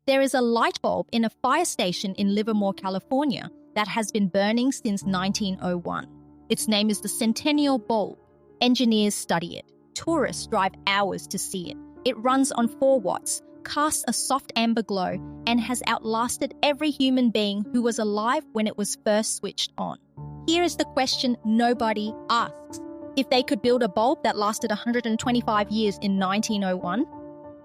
There is a light bulb in a fire station in Livermore, California, that has been burning since 1901. Its name is the Centennial Bulb. Engineers study it. Tourists drive hours to see it. It runs on 4 watts, casts a soft amber glow, and has outlasted every human being who was alive when it was first switched on. Here is the question nobody asks. If they could build a bulb that lasted 125 years in 1901,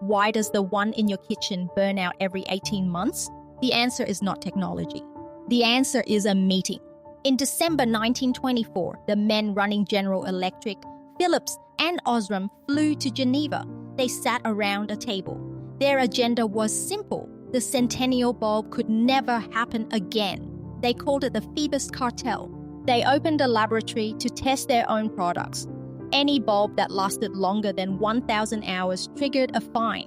why does the one in your kitchen burn out every 18 months? The answer is not technology. The answer is a meeting. In December 1924, the men running General Electric, Philips, and Osram flew to Geneva. They sat around a table. Their agenda was simple. The Centennial Bulb could never happen again. They called it the Phoebus Cartel. They opened a laboratory to test their own products. Any bulb that lasted longer than 1,000 hours triggered a fine.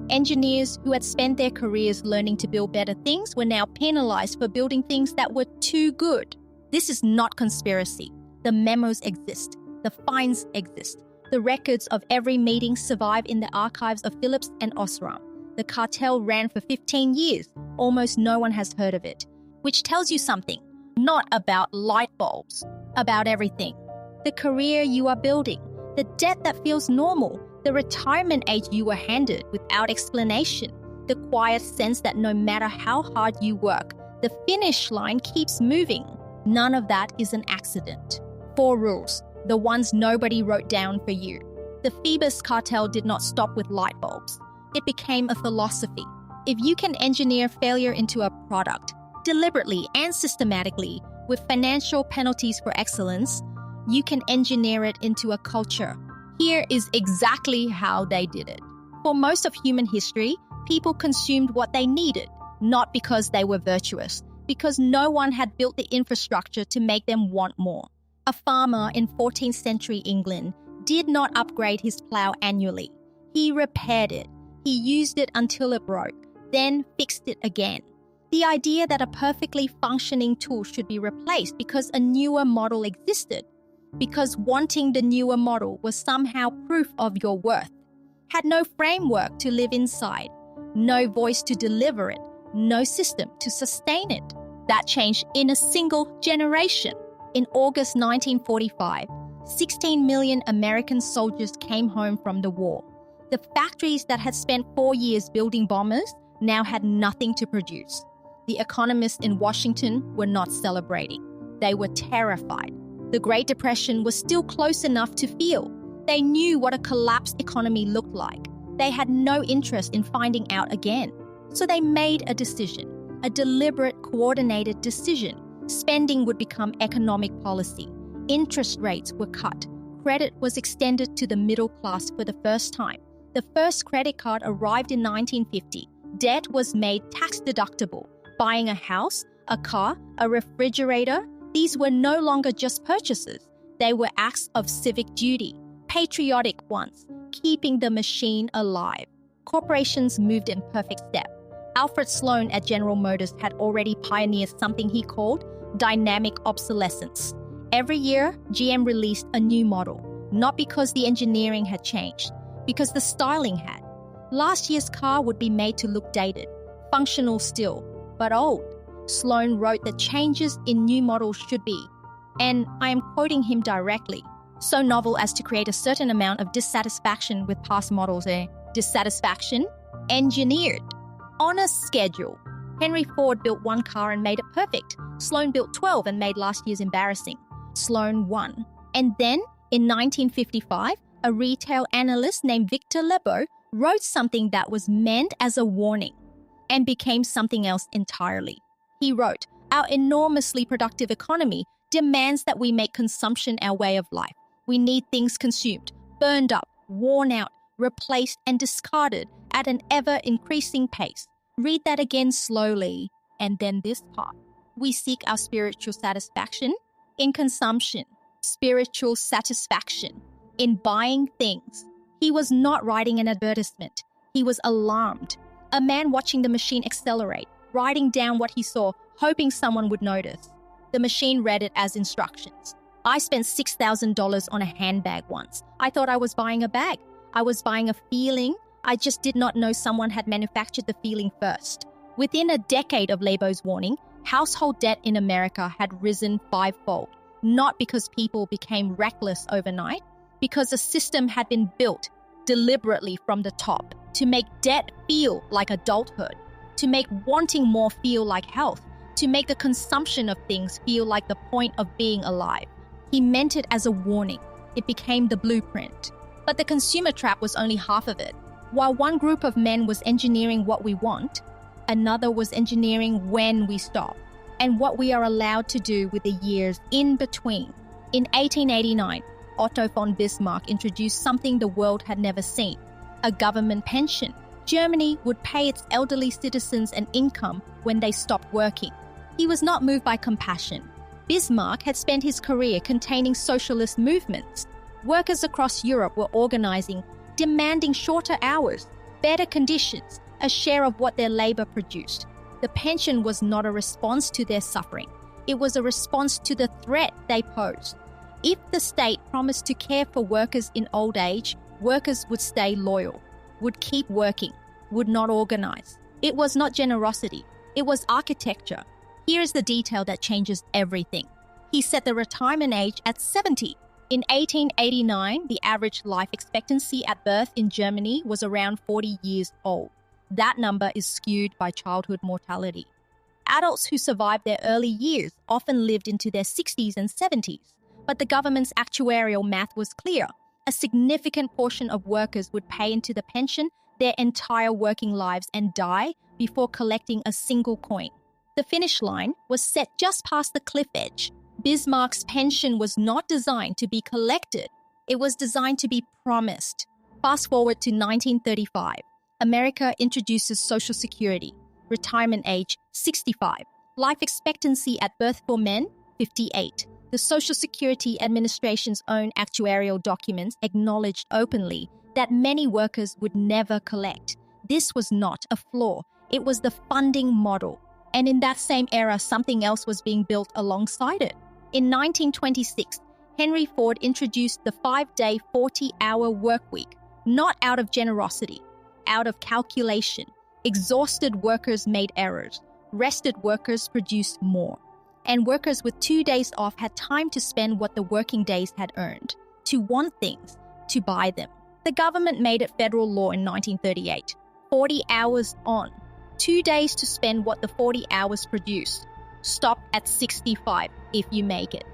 Engineers who had spent their careers learning to build better things were now penalized for building things that were too good. This is not conspiracy. The memos exist. The fines exist. The records of every meeting survive in the archives of Philips and Osram. The cartel ran for 15 years. Almost no one has heard of it. Which tells you something. Not about light bulbs. About everything. The career you are building. The debt that feels normal. The retirement age you were handed without explanation. The quiet sense that no matter how hard you work, the finish line keeps moving. None of that is an accident. 4 rules. The ones nobody wrote down for you. The Phoebus cartel did not stop with light bulbs. It became a philosophy. If you can engineer failure into a product, deliberately and systematically, with financial penalties for excellence, you can engineer it into a culture. Here is exactly how they did it. For most of human history, people consumed what they needed, not because they were virtuous, because no one had built the infrastructure to make them want more. A farmer in 14th century England did not upgrade his plough annually. He repaired it. He used it until it broke, then fixed it again. The idea that a perfectly functioning tool should be replaced because a newer model existed, because wanting the newer model was somehow proof of your worth, had no framework to live inside, no voice to deliver it, no system to sustain it. That changed in a single generation. In August 1945, 16 million American soldiers came home from the war. The factories that had spent 4 years building bombers now had nothing to produce. The economists in Washington were not celebrating. They were terrified. The Great Depression was still close enough to feel. They knew what a collapsed economy looked like. They had no interest in finding out again. So they made a decision, a deliberate, coordinated decision. Spending would become economic policy. Interest rates were cut. Credit was extended to the middle class for the first time. The first credit card arrived in 1950. Debt was made tax deductible. Buying a house, a car, a refrigerator, these were no longer just purchases. They were acts of civic duty, patriotic ones, keeping the machine alive. Corporations moved in perfect step. Alfred Sloan at General Motors had already pioneered something he called dynamic obsolescence. Every year, GM released a new model, not because the engineering had changed, because the styling had. Last year's car would be made to look dated, functional still, but old. Sloan wrote that changes in new models should be, and I am quoting him directly, so novel as to create a certain amount of dissatisfaction with past models. Dissatisfaction? Engineered. On a schedule. Henry Ford built 1 car and made it perfect. Sloan built 12 and made last year's embarrassing. Sloan won. And then, in 1955, a retail analyst named Victor Lebow wrote something that was meant as a warning and became something else entirely. He wrote, "Our enormously productive economy demands that we make consumption our way of life. We need things consumed, burned up, worn out, replaced and discarded at an ever-increasing pace." Read that again slowly, and then this part. We seek our spiritual satisfaction in consumption, spiritual satisfaction in buying things. He was not writing an advertisement. He was alarmed. A man watching the machine accelerate, writing down what he saw, hoping someone would notice. The machine read it as instructions. I spent $6,000 on a handbag once. I thought I was buying a bag. I was buying a feeling. I just did not know someone had manufactured the feeling first. Within a decade of Lebow's warning, household debt in America had risen fivefold, not because people became reckless overnight, because a system had been built deliberately from the top to make debt feel like adulthood, to make wanting more feel like health, to make the consumption of things feel like the point of being alive. He meant it as a warning. It became the blueprint. But the consumer trap was only half of it. While one group of men was engineering what we want, another was engineering when we stop and what we are allowed to do with the years in between. In 1889, Otto von Bismarck introduced something the world had never seen: a government pension. Germany would pay its elderly citizens an income when they stopped working. He was not moved by compassion. Bismarck had spent his career containing socialist movements. Workers across Europe were organizing, demanding shorter hours, better conditions, a share of what their labor produced. The pension was not a response to their suffering. It was a response to the threat they posed. If the state promised to care for workers in old age, workers would stay loyal, would keep working, would not organize. It was not generosity. It was architecture. Here is the detail that changes everything. He set the retirement age at 70. In 1889, the average life expectancy at birth in Germany was around 40 years old. That number is skewed by childhood mortality. Adults who survived their early years often lived into their 60s and 70s. But the government's actuarial math was clear. A significant portion of workers would pay into the pension their entire working lives and die before collecting a single coin. The finish line was set just past the cliff edge. Bismarck's pension was not designed to be collected. It was designed to be promised. Fast forward to 1935. America introduces Social Security. Retirement age, 65. Life expectancy at birth for men, 58. The Social Security Administration's own actuarial documents acknowledged openly that many workers would never collect. This was not a flaw. It was the funding model. And in that same era, something else was being built alongside it. In 1926, Henry Ford introduced the 5-day, 40-hour work week, not out of generosity, out of calculation. Exhausted workers made errors. Rested workers produced more. And workers with 2 days off had time to spend what the working days had earned, to want things, to buy them. The government made it federal law in 1938. 40 hours on. 2 days to spend what the 40 hours produced. Stop at 65 if you make it.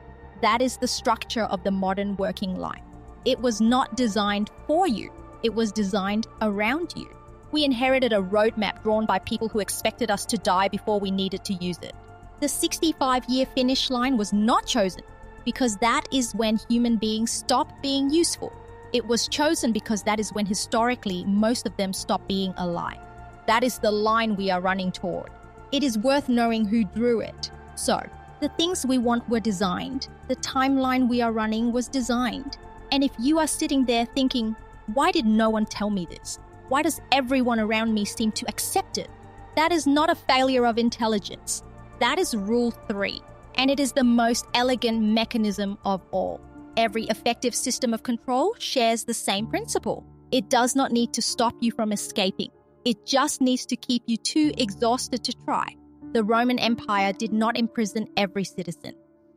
That is the structure of the modern working life. It was not designed for you. It was designed around you. We inherited a roadmap drawn by people who expected us to die before we needed to use it. The 65-year finish line was not chosen because that is when human beings stop being useful. It was chosen because that is when historically most of them stop being alive. That is the line we are running toward. It is worth knowing who drew it. So, the things we want were designed. The timeline we are running was designed. And if you are sitting there thinking, why did no one tell me this? Why does everyone around me seem to accept it? That is not a failure of intelligence. That is rule 3, and it is the most elegant mechanism of all. Every effective system of control shares the same principle. It does not need to stop you from escaping. It just needs to keep you too exhausted to try. The Roman Empire did not imprison every citizen.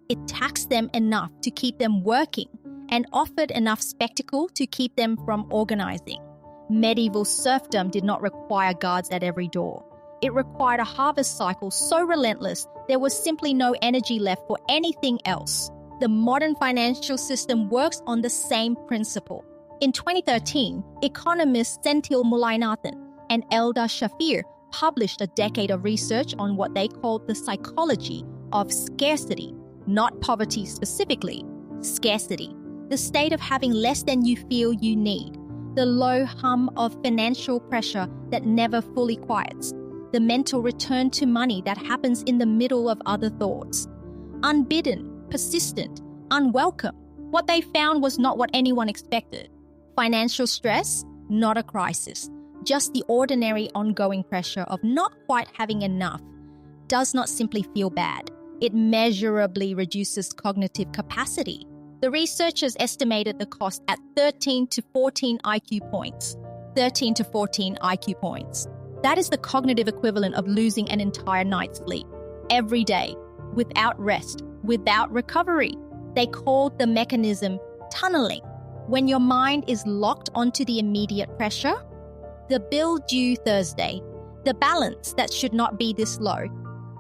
It taxed them enough to keep them working and offered enough spectacle to keep them from organizing. Medieval serfdom did not require guards at every door. It required a harvest cycle so relentless there was simply no energy left for anything else. The modern financial system works on the same principle. In 2013, economists Senthil Mullainathan and Eldar Shafir published a decade of research on what they called the psychology of scarcity, not poverty specifically, scarcity, the state of having less than you feel you need, the low hum of financial pressure that never fully quiets, the mental return to money that happens in the middle of other thoughts. Unbidden, persistent, unwelcome. What they found was not what anyone expected. Financial stress, not a crisis. Just the ordinary ongoing pressure of not quite having enough does not simply feel bad. It measurably reduces cognitive capacity. The researchers estimated the cost at 13 to 14 IQ points. 13 to 14 IQ points. That is the cognitive equivalent of losing an entire night's sleep. Every day, without rest, without recovery. They called the mechanism tunneling. When your mind is locked onto the immediate pressure, the bill due Thursday, the balance that should not be this low,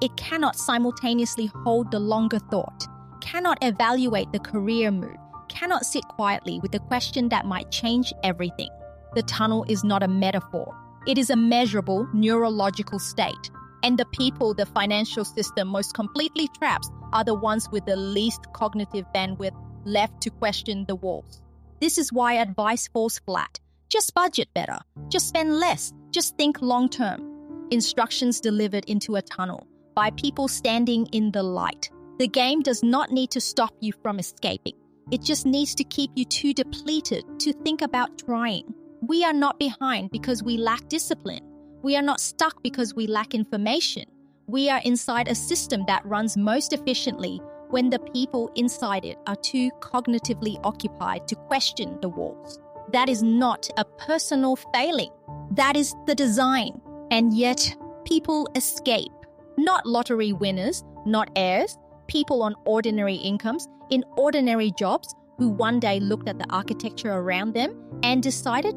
it cannot simultaneously hold the longer thought, cannot evaluate the career move, cannot sit quietly with the question that might change everything. The tunnel is not a metaphor. It is a measurable neurological state. And the people the financial system most completely traps are the ones with the least cognitive bandwidth left to question the walls. This is why advice falls flat. Just budget better. Just spend less. Just think long term. Instructions delivered into a tunnel by people standing in the light. The game does not need to stop you from escaping. It just needs to keep you too depleted to think about trying. We are not behind because we lack discipline. We are not stuck because we lack information. We are inside a system that runs most efficiently when the people inside it are too cognitively occupied to question the walls. That is not a personal failing. That is the design. And yet, people escape. Not lottery winners, not heirs, people on ordinary incomes, in ordinary jobs who one day looked at the architecture around them and decided,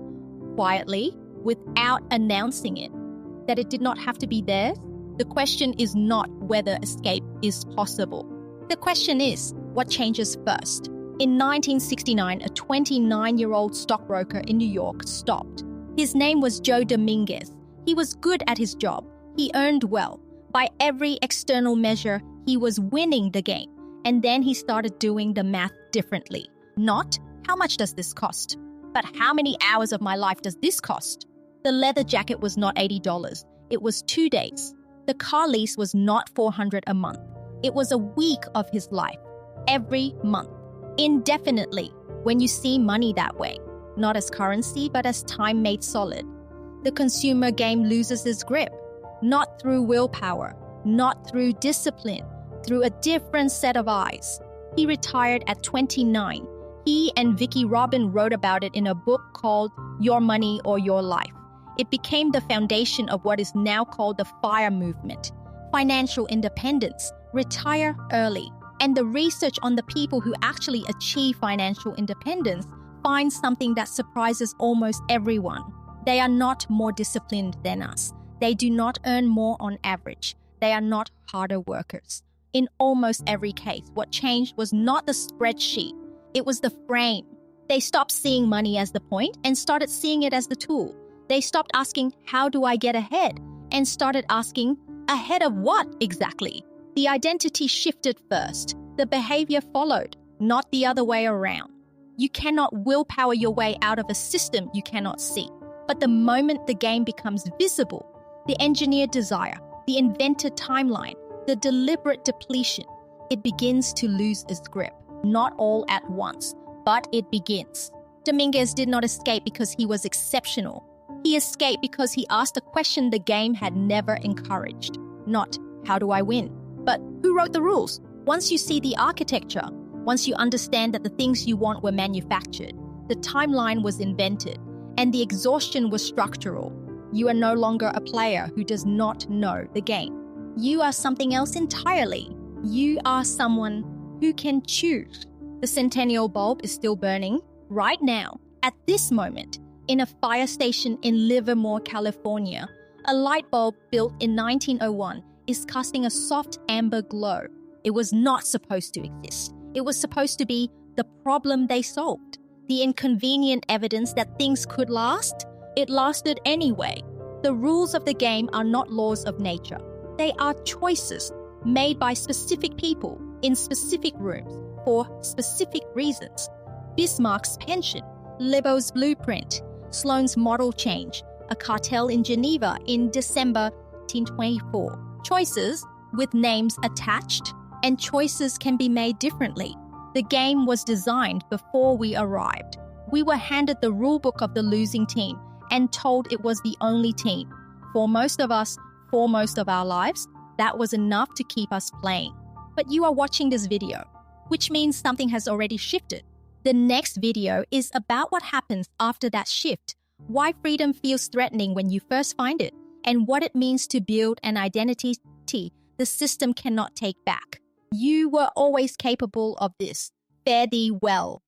quietly, without announcing it, that it did not have to be theirs. The question is not whether escape is possible. The question is, what changes first? In 1969, a 29-year-old stockbroker in New York stopped. His name was Joe Dominguez. He was good at his job. He earned well. By every external measure, he was winning the game. And then he started doing the math differently. Not, how much does this cost? But how many hours of my life does this cost? The leather jacket was not $80. It was 2 days. The car lease was not $400 a month. It was a week of his life. Every month. Indefinitely. When you see money that way. Not as currency, but as time made solid. The consumer game loses its grip. Not through willpower. Not through discipline. Through a different set of eyes. He retired at 29. He and Vicki Robin wrote about it in a book called Your Money or Your Life. It became the foundation of what is now called the FIRE movement. Financial independence. Retire early. And the research on the people who actually achieve financial independence finds something that surprises almost everyone. They are not more disciplined than us. They do not earn more on average. They are not harder workers. In almost every case, what changed was not the spreadsheet. It was the frame. They stopped seeing money as the point and started seeing it as the tool. They stopped asking, how do I get ahead? And started asking, ahead of what exactly? The identity shifted first. The behavior followed, not the other way around. You cannot willpower your way out of a system you cannot see. But the moment the game becomes visible, the engineered desire, the invented timeline, the deliberate depletion, it begins to lose its grip. Not all at once, but it begins. Dominguez did not escape because he was exceptional. He escaped because he asked a question the game had never encouraged. Not, how do I win? But who wrote the rules? Once you see the architecture, once you understand that the things you want were manufactured, the timeline was invented, and the exhaustion was structural, you are no longer a player who does not know the game. You are something else entirely. You are someone who can choose. The centennial bulb is still burning right now, at this moment, in a fire station in Livermore, California. A light bulb built in 1901 is casting a soft amber glow. It was not supposed to exist. It was supposed to be the problem they solved. The inconvenient evidence that things could last. It lasted anyway. The rules of the game are not laws of nature. They are choices made by specific people in specific rooms for specific reasons. Bismarck's pension, Lebow's blueprint, Sloane's model change, a cartel in Geneva in December 1924. Choices with names attached, and choices can be made differently. The game was designed before we arrived. We were handed the rulebook of the losing team and told it was the only team. For most of us, for most of our lives, that was enough to keep us playing. But you are watching this video, which means something has already shifted. The next video is about what happens after that shift, why freedom feels threatening when you first find it, and what it means to build an identity the system cannot take back. You were always capable of this. Fare thee well.